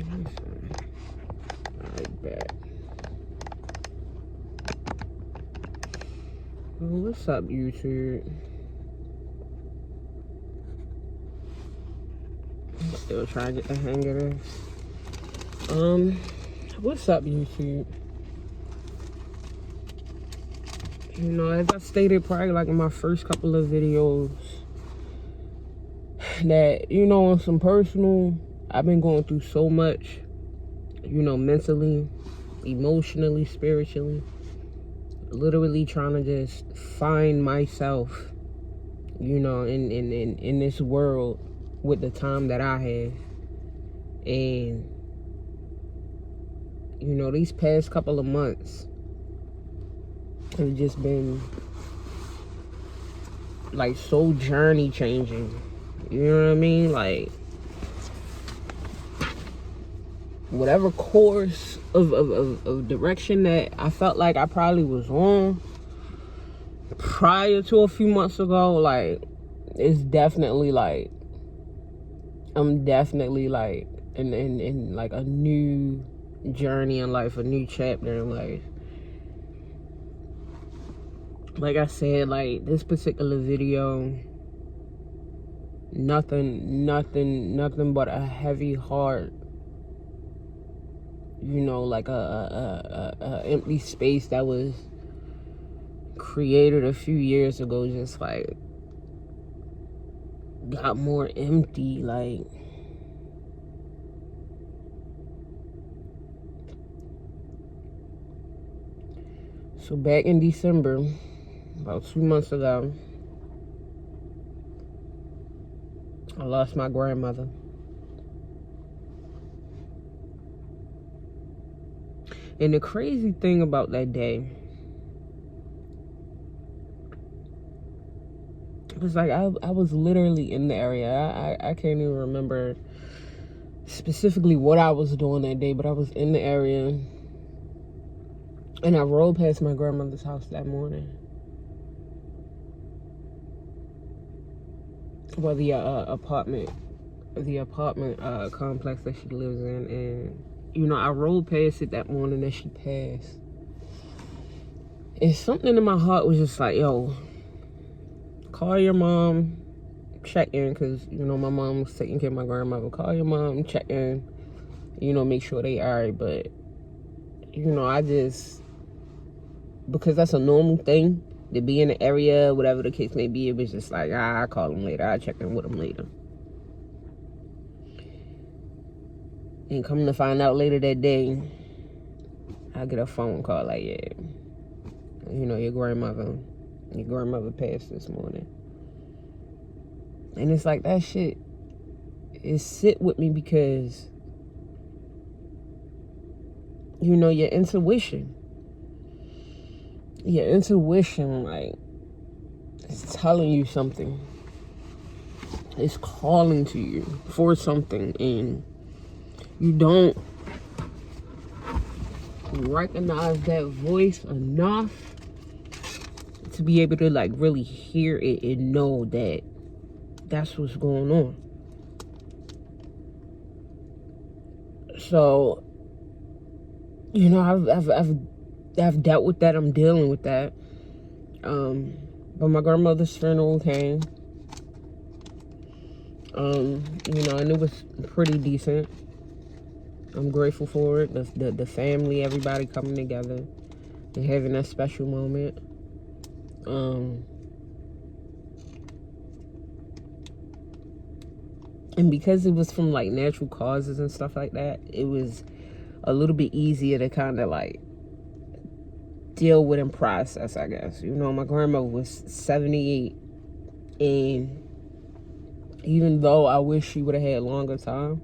Alright, bet. Well, what's up, YouTube? Still trying to get the hang of this. What's up, YouTube? You know, as I stated probably like in my first couple of videos, that, you know, on some personal, I've been going through so much, you know, mentally, emotionally, spiritually, literally trying to just find myself, you know, in this world with the time that I have. And, you know, these past couple of months have just been like so journey changing. You know what I mean? Like, whatever course of direction that I felt like I probably was on prior to a few months ago, like, it's definitely like, I'm definitely like in like a new journey in life, a new chapter in life. Like I said, like, this particular video, nothing but a heavy heart, you know, like a empty space that was created a few years ago, just like got more empty. Like, so back in December, about 2 months ago, I lost my grandmother. And the crazy thing about that day was, like, I was literally in the area. I can't even remember specifically what I was doing that day, but I was in the area. And I rolled past my grandmother's house that morning. Well, the apartment complex that she lives in. And, you know, I rolled past it that morning that she passed. And something in my heart was just like, yo, call your mom, check in, because, you know, my mom was taking care of my grandmother. Call your mom, check in, you know, make sure they all right. But, you know, I just, because that's a normal thing to be in the area, whatever the case may be, it was just like, I'll call them later, I'll check in with them later. And coming to find out later that day, I get a phone call like, yeah, you know, your grandmother passed this morning. And it's like, that shit, it sit with me because, you know, your intuition, like, it's telling you something. It's calling to you for something, and you don't recognize that voice enough to be able to, like, really hear it and know that that's what's going on. So, you know, I've dealt with that. I'm dealing with that. But my grandmother's funeral came. You know, and it was pretty decent. I'm grateful for it. The family, everybody coming together and having that special moment. And because it was from, like, natural causes and stuff like that, it was a little bit easier to kind of, like, deal with and process, I guess. You know, my grandma was 78, and even though I wish she would have had longer time,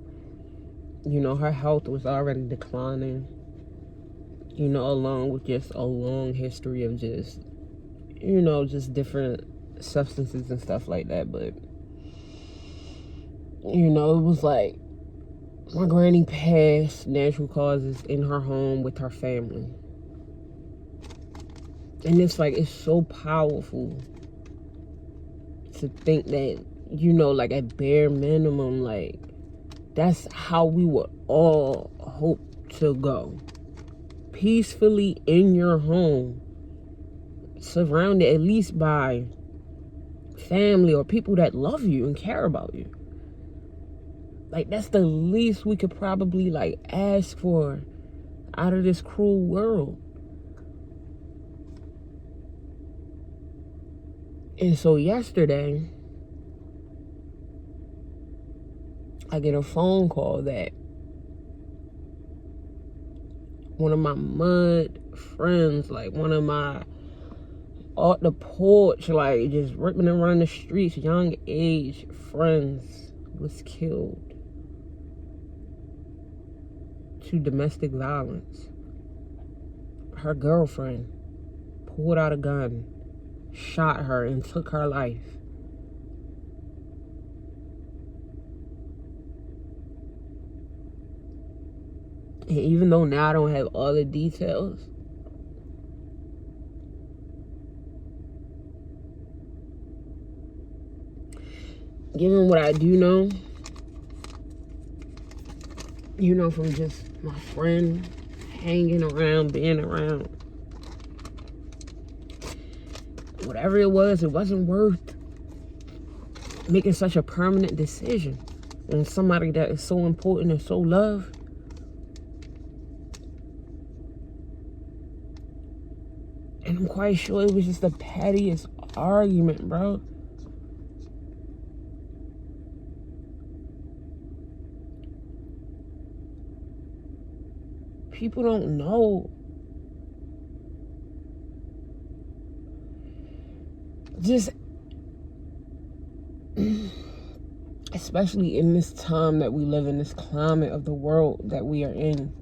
you know, her health was already declining, you know, along with just a long history of just, you know, just different substances and stuff like that. But, you know, it was like, my granny passed natural causes in her home with her family. And it's like, it's so powerful to think that, you know, like, at bare minimum, like, That's how we would all hope to go. Peacefully in your home, surrounded at least by family or people that love you and care about you. Like, that's the least we could probably, like, ask for out of this cruel world. And so yesterday, I get a phone call that one of my mud friends, like one of my off the porch, like just ripping around the streets, young age friends, was killed to domestic violence. Her girlfriend pulled out a gun, shot her, and took her life. And even though now I don't have all the details, given what I do know, you know, from just my friend hanging around, being around, whatever it wasn't worth making such a permanent decision on somebody that is so important and so loved. And I'm quite sure it was just the pettiest argument, bro. People don't know. Just, especially in this time that we live in, this climate of the world that we are in,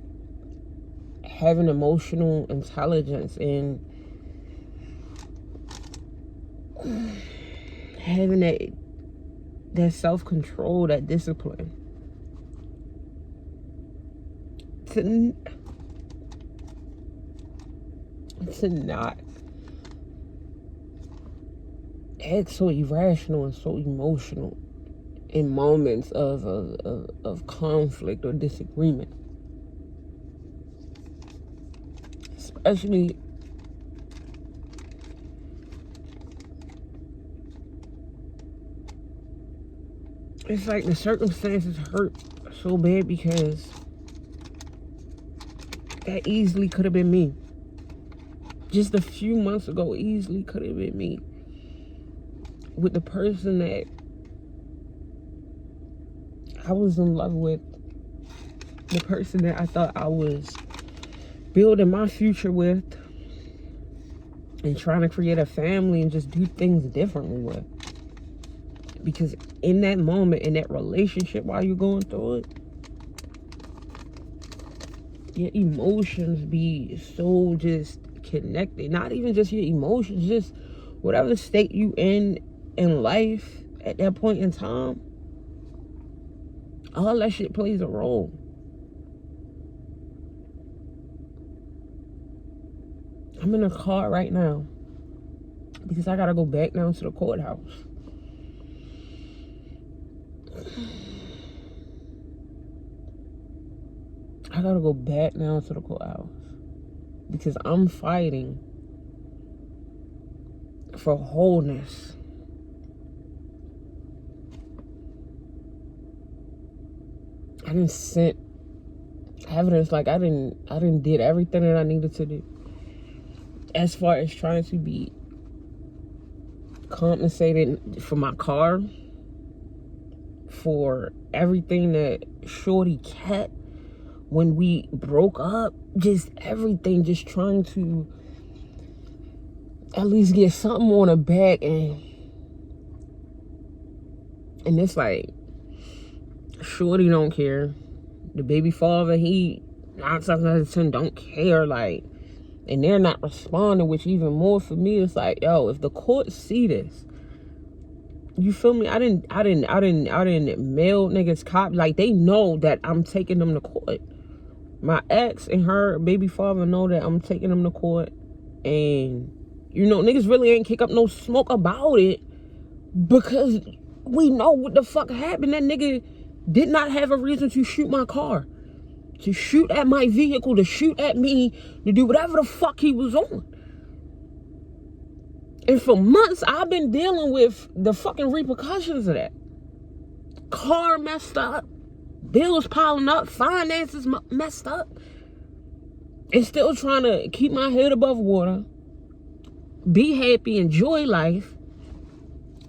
having emotional intelligence and having that self-control, that discipline to not act so irrational and so emotional in moments of conflict or disagreement. Especially it's like the circumstances hurt so bad because that easily could have been me. Just a few months ago, easily could have been me. With the person that I was in love with, the person that I thought I was building my future with, and trying to create a family and just do things differently with. Because in that moment, in that relationship, while you're going through it, your emotions be so just connected. Not even just your emotions, just whatever state you in life at that point in time, all that shit plays a role. I'm in a car right now because I gotta go back down to the courthouse. I gotta go back down to the courthouse because I'm fighting for wholeness. I didn't sent evidence, like I didn't did everything that I needed to do as far as trying to be compensated for my car, for everything that Shorty kept when we broke up, just everything, just trying to at least get something on the back. And it's like, Shorty don't care. The baby father, he 9 times out of 10 don't care, like, and they're not responding, which even more for me, it's like, yo, if the courts see this, you feel me? I didn't mail niggas cops. Like, they know that I'm taking them to court. My ex and her baby father know that I'm taking them to court. And, you know, niggas really ain't kick up no smoke about it because we know what the fuck happened. That nigga did not have a reason to shoot my car, to shoot at my vehicle, to shoot at me, to do whatever the fuck he was on. And for months, I've been dealing with the fucking repercussions of that. Car messed up, bills piling up, finances messed up, and still trying to keep my head above water, be happy, enjoy life,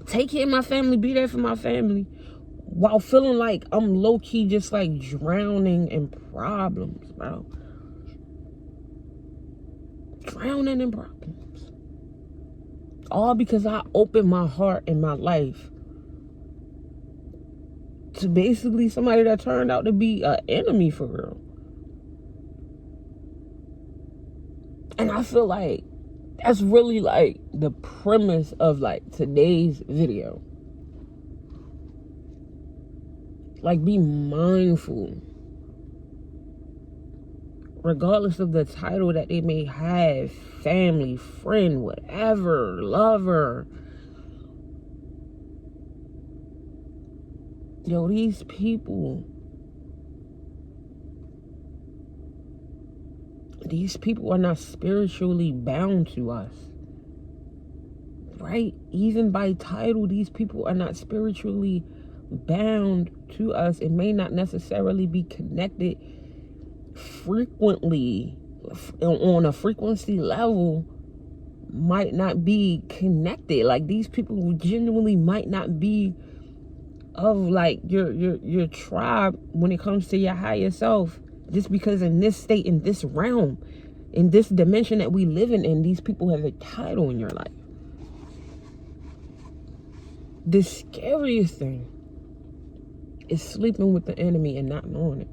take care of my family, be there for my family, while feeling like I'm low-key just like drowning in problems, bro. Drowning in problems. All because I opened my heart and my life to basically somebody that turned out to be an enemy for real. And I feel like that's really like the premise of like today's video. Like, be mindful, regardless of the title that they may have, family, friend, whatever, lover. Yo, these people are not spiritually bound to us, right? Even by title, these people are not spiritually bound to us. It may not necessarily be connected frequently, on a frequency level, might not be connected. Like, these people genuinely might not be of like your tribe when it comes to your higher self, just because in this state, in this realm, in this dimension that we live in, these people have a title in your life. The scariest thing is sleeping with the enemy and not knowing it,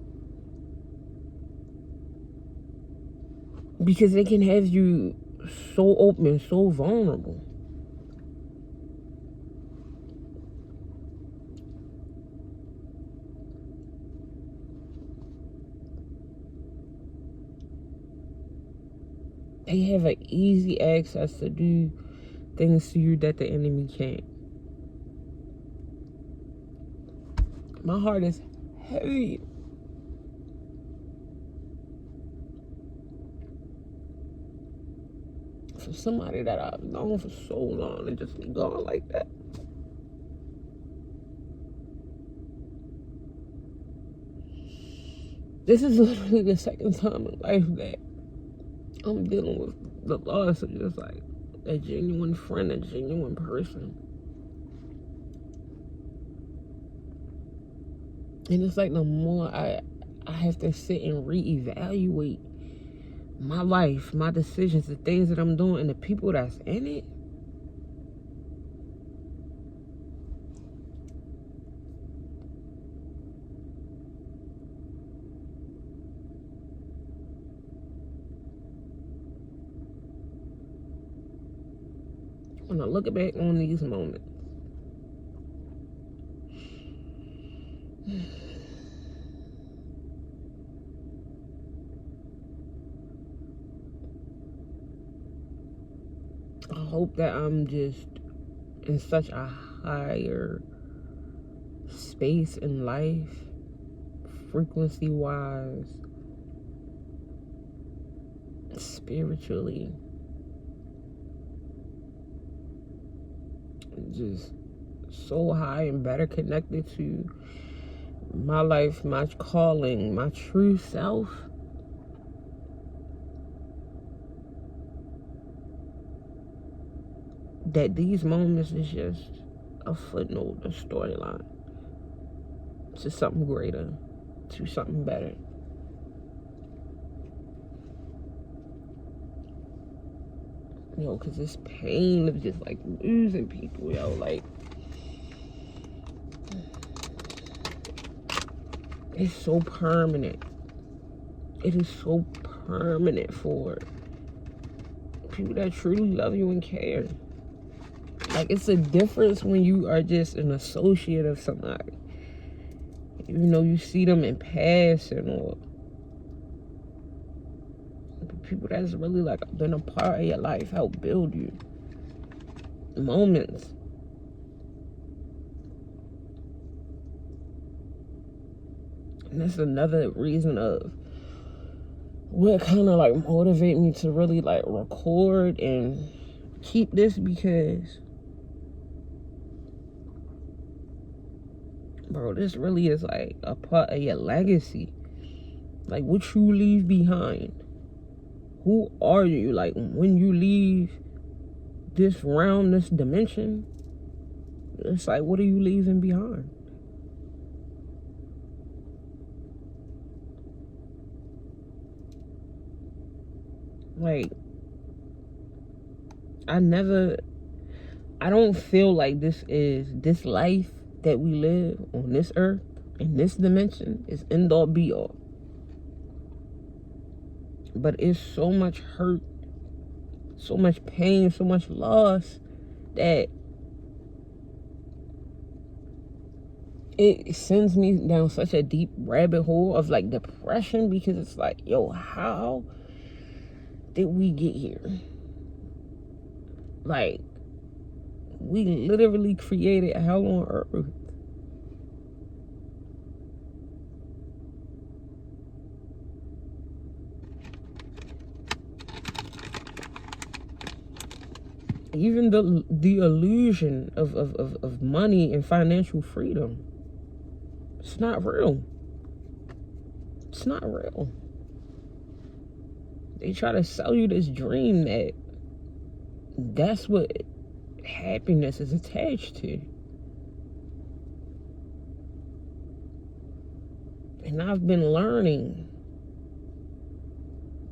because they can have you so open, so vulnerable. They have an easy access to do things to you that the enemy can't. My heart is heavy. For somebody that I've known for so long and just be gone like that. This is literally the second time in life that I'm dealing with the loss of just like a genuine friend, a genuine person. And it's like the more I have to sit and reevaluate my life, my decisions, the things that I'm doing, and the people that's in it. When I look back on these moments, I hope that I'm just in such a higher space in life, frequency wise, spiritually, just so high and better connected to my life, my calling, my true self, that these moments is just a footnote, a storyline to something greater, to something better. Yo, because this pain of just like losing people, yo, like, it's so permanent. It is so permanent for people that truly love you and care. Like, it's a difference when you are just an associate of somebody. You know, you see them in passing, or people that's really like been a part of your life, help build you. Moments. And that's another reason of what kind of like motivate me to really like record and keep this, because bro, this really is like a part of your legacy. Like what you leave behind. Who are you? Like when you leave this realm, this dimension, it's like, what are you leaving behind? Like, I don't feel like this life that we live on this earth, in this dimension, is end all be all. But it's so much hurt, so much pain, so much loss that it sends me down such a deep rabbit hole of like depression, because it's like, yo, how did we get here? Like, we literally created hell on earth. Even the illusion of money and financial freedom, it's not real. It's not real. They try to sell you this dream that that's what happiness is attached to. And I've been learning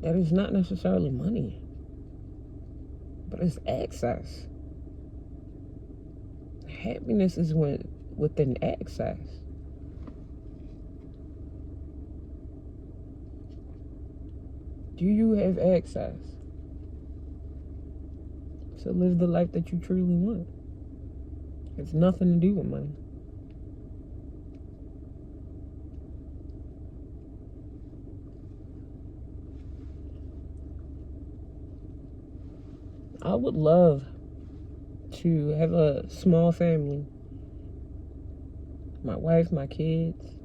that it's not necessarily money, but it's access. Happiness is within access. Do you have access to live the life that you truly want? It's nothing to do with money. I would love to have a small family. My wife, my kids.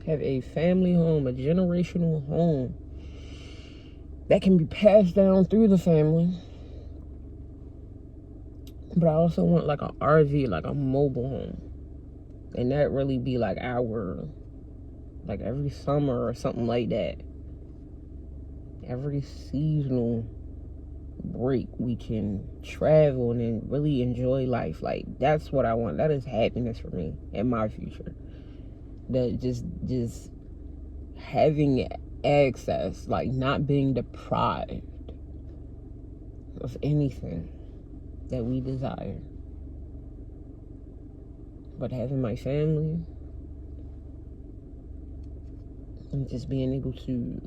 Have a family home, a generational home that can be passed down through the family. But I also want like an RV, like a mobile home. And that really be like like every summer or something like that. Every seasonal break, we can travel and really enjoy life. Like, that's what I want. That is happiness for me in my future. That just having access, like not being deprived of anything that we desire, but having my family and just being able to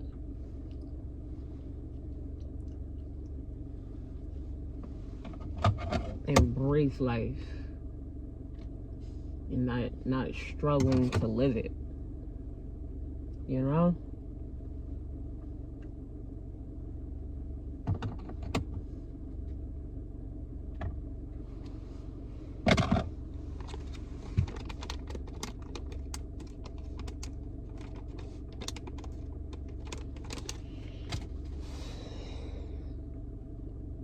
embrace life and not struggling to live it, you know?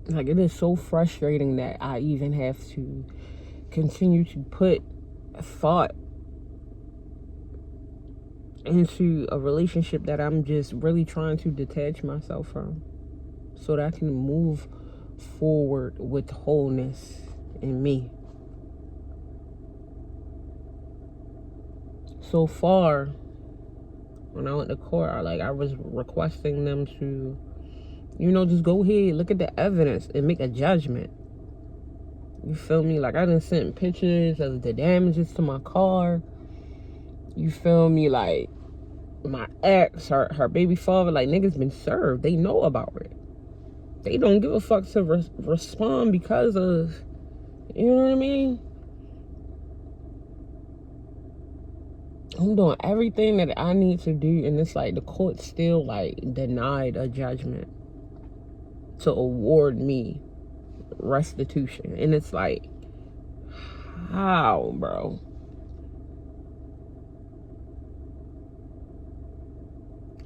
Like, it is so frustrating that I even have to continue to put thought into a relationship that I'm just really trying to detach myself from, so that I can move forward with wholeness in me. So far, when I went to court, I was requesting them to, just go ahead, look at the evidence and make a judgment. You feel me? Like, I done sent pictures of the damages to my car. You feel me? Like, my ex, her baby father, like, niggas been served. They know about it. They don't give a fuck to respond because of, you know what I mean? I'm doing everything that I need to do, and it's like the court still, like, denied a judgment to award me restitution. And it's like, how, bro?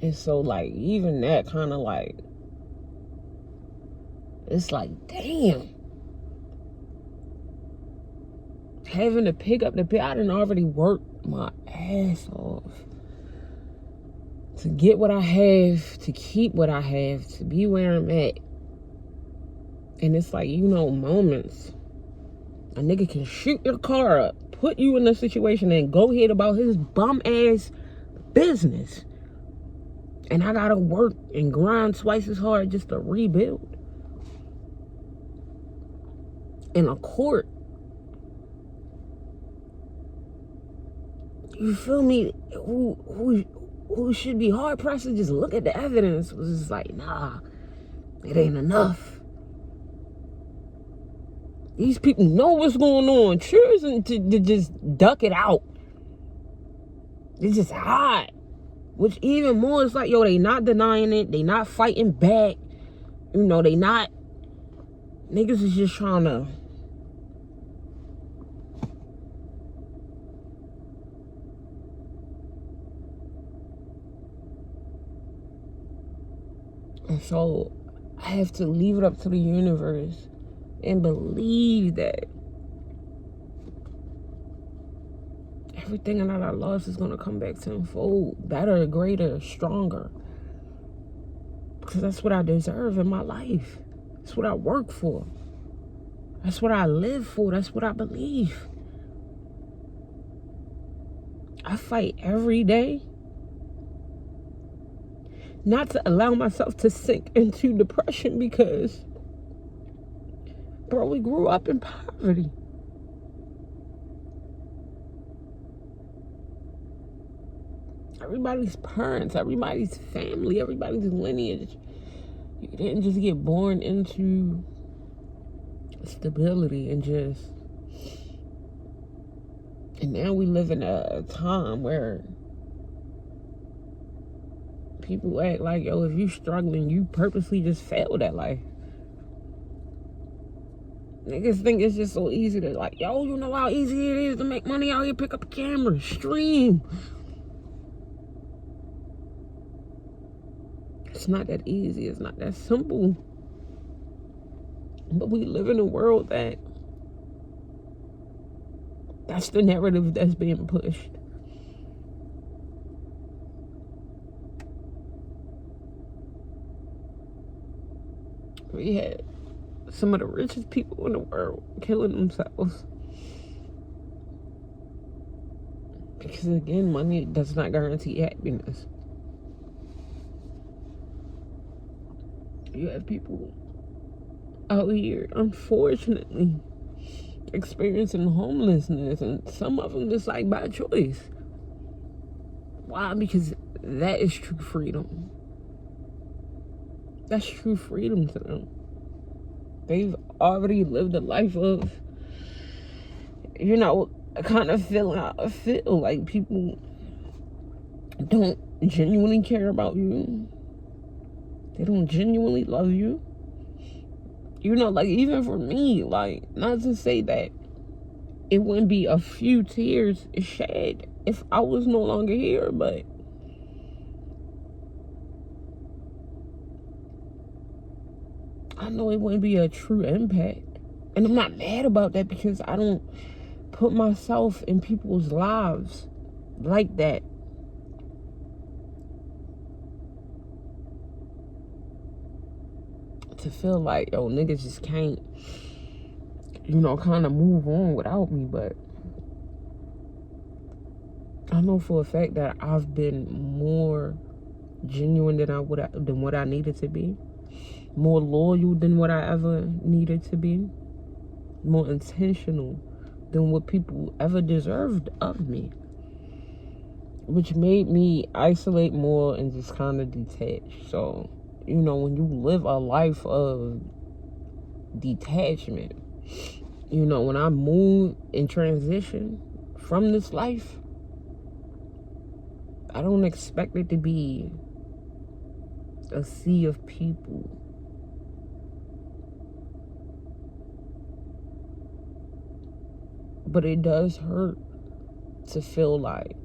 And so, like, even that kind of like, it's like, damn. Having to pick up the bill, I didn't already work my ass off to get what I have, to keep what I have, to be where I'm at. And it's like, moments. A nigga can shoot your car up, put you in a situation, and go ahead about his bum ass business. And I gotta work and grind twice as hard just to rebuild. In a court, you feel me? Who should be hard pressed to just look at the evidence was just like, nah, it ain't enough. These people know what's going on, choosing to just duck it out. They just hide. Which even more, it's like, yo, they not denying it. They not fighting back. They not. Niggas is just trying to. And so I have to leave it up to the universe and believe that everything that I lost is going to come back tenfold, better, greater, stronger. Because that's what I deserve in my life. That's what I work for. That's what I live for. That's what I believe. I fight every day not to allow myself to sink into depression because, bro, we grew up in poverty. Everybody's parents, everybody's family, everybody's lineage. You didn't just get born into stability and now we live in a time where people act like, yo, if you struggling, you purposely just failed at life. Niggas think it's just so easy to like, yo, you know how easy it is to make money out here, pick up a camera, stream. It's not that easy. It's not that simple. But we live in a world that's the narrative that's being pushed. We had some of the richest people in the world killing themselves. Because again, money does not guarantee happiness. You have people out here, unfortunately, experiencing homelessness, and some of them just like by choice. Why? Because that is true freedom. That's true freedom to them. They've already lived a life of, kind of feeling how I feel. Like people don't genuinely care about you. They don't genuinely love you. Like even for me, like, not to say that it wouldn't be a few tears shed if I was no longer here, but I know it wouldn't be a true impact. And I'm not mad about that because I don't put myself in people's lives like that. To feel like, yo, niggas just can't, kind of move on without me. But I know for a fact that I've been more genuine than what I needed to be. More loyal than what I ever needed to be. More intentional than what people ever deserved of me. Which made me isolate more and just kind of detach. So, when you live a life of detachment, when I move and transition from this life, I don't expect it to be a sea of people. But it does hurt to feel like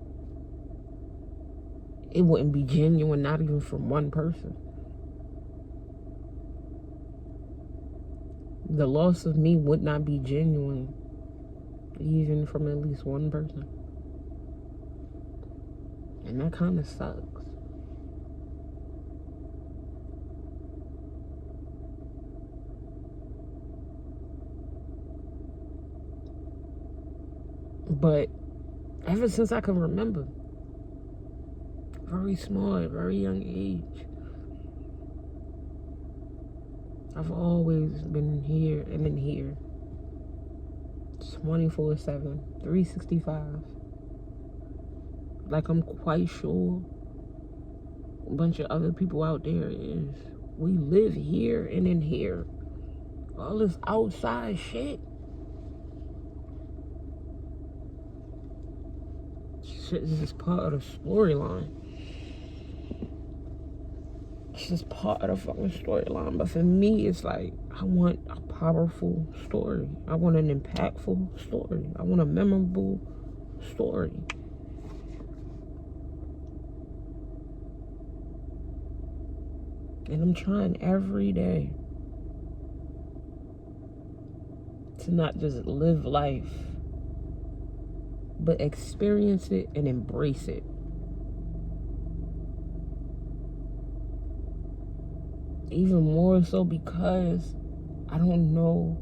it wouldn't be genuine, not even from one person. The loss of me would not be genuine, even from at least one person. And that kind of sucks. But ever since I can remember, very small, at very young age, I've always been here and in here. 24/7, 365. Like I'm quite sure a bunch of other people out there is. We live here and in here. All this outside shit. Shit is just part of the storyline. It's just part of the fucking storyline. But for me, it's like, I want a powerful story. I want an impactful story. I want a memorable story. And I'm trying every day to not just live life, but experience it and embrace it. Even more so because I don't know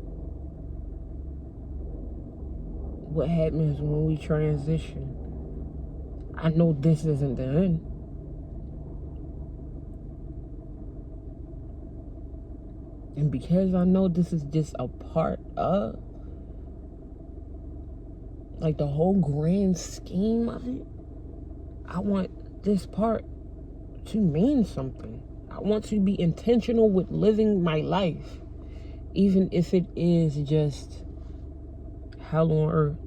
what happens when we transition. I know this isn't the end. And because I know this is just a part of, like, the whole grand scheme of it, I want this part to mean something. I want to be intentional with living my life, even if it is just hell on earth.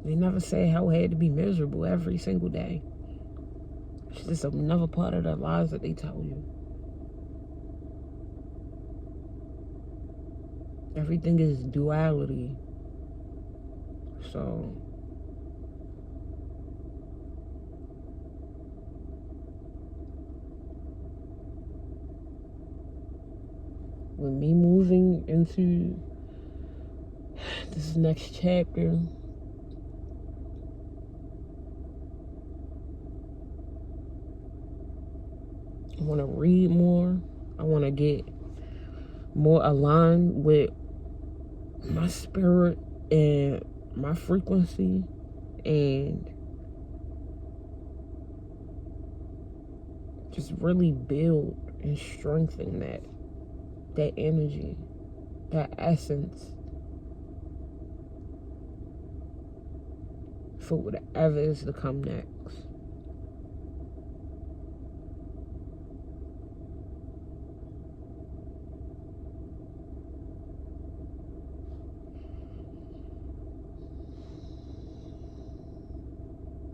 They never say hell had to be miserable every single day. It's just another part of their lives that they tell you. Everything is duality. So with me moving into this next chapter, I want to read more. I want to get more aligned with my spirit and my frequency, and just really build and strengthen that energy, that essence for whatever is to come next.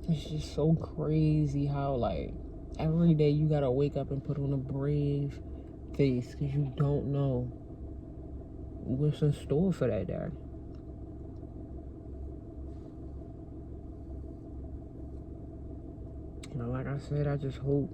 It's just so crazy how, like, every day you gotta wake up and put on a brave face because you don't know what's in store for that day. You know, like I said, I just hope